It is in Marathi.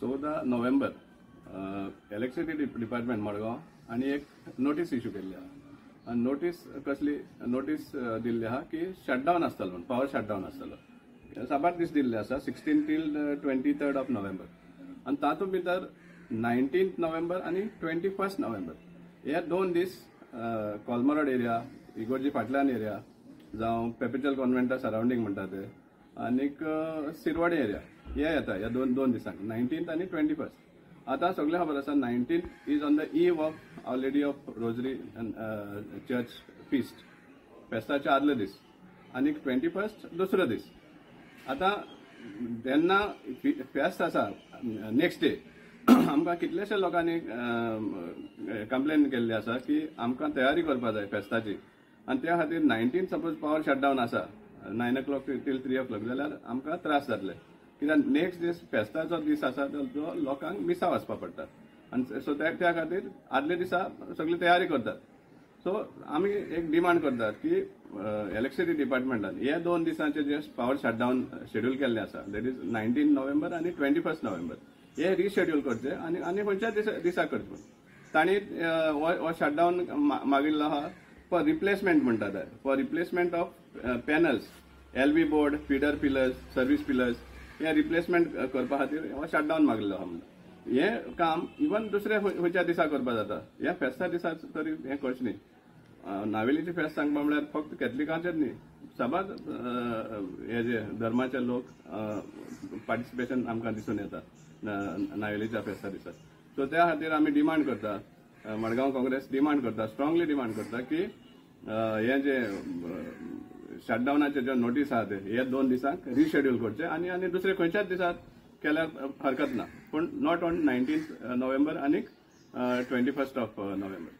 14 नोव्हेंबर इलेक्ट्रिसिटी डिपार्टमेंट मडगांव आणि एक नोटीस इश्यू केल्ली आहा. नोटीस कसली नोटीस दिल्ली आहा की शटडावन आसतलो म्हणून पावर शटडावन आसतलो. 7 दीस दिल्ले आसा 16 till 23rd ऑफ नोव्हेंबर. आणि तातूंत भितर 19th नोव्हेंबर आणि 21st नोव्हेंबर हे 2 दीस कोलमरड एरिया, इगोर्जी फाटल्यान एरिया जावं पेपिटल कॉन्व्हेंटा सराउंडिंग म्हणटा ते आनीक सिरवाडी एरिया हे येता ह्या दोन दिसांक 19th आणि 21st. आता सगळे खबर आसा 19th is on the eve of our Lady of Rosary church feast, फेस्ताचे आदले दीस, आणि 21st दुसरो दीस. आता जेन्ना फेस्त आसा नेक्स्ट डे आमकां कितलेशे लोकांनी कंप्लेन केल्ली आसा की आमकां तयारी करपा जाय फेस्ताची, आणि त्या खातीर 19th सपोज पावर शटडावन आसा 9 o'clock till 3 o'clock जाल्यार आमकां त्रास जातले, कित्याक नेक्स्ट दीस फेस्ताचो दीस आसा तो लोकांक मिसा वचपा पडटा. आनी सो त्या खातीर आदले दिसा सगळी तयारी करतात. सो आमी एक डिमांड करतात की इलेक्ट्रिसिटी डिपार्टमेंटान हे 2 दिसांचे जे पावर शटडावन शेड्यूल केल्ले आसा दॅट इज 19 नोव्हेंबर आणि 21st नोव्हेंबर हे रिशेड्यूल करचे आणि खंयच्याय दिसा करचे. तांणी हो शटडावन मागिल्लो आहा फॉर रिप्लेसमेंट म्हणटा, for replacement of panels, LB board, feeder pillars, service pillars हे रिप्लेसमेंट करपा खातीर हो शटडावन मागिल्लो आहा. हे काम इवन दुसऱ्या खंयच्या दिसा करपा जाता, ह्या फेस्ता दिसा तरी हे करचें न्ही. नावेलीची फेस्त सांगपा म्हळ्यार फक्त कॅथलिकांचेच न्ही, सबाद हे जे धर्माचे लोक पार्टिसिपेशन आमकां दिसून येता नावेलीच्या फेस्ता दिसा. सो त्या खातीर आमी डिमांड करता, मडगांव काँग्रेस डिमांड करता, स्ट्रॉंगली डिमांड करता की हे जे शटडावनाचे जे नोटीस आहा ते हे 2 दिसांक रिशेड्यूल करचे आणि दुसरे खंयच्याच दिसाक केल्यार हरकत ना, पूण नॉट ऑन 19th नोव्हेंबर आणि 21st ऑफ नोव्हेंबर.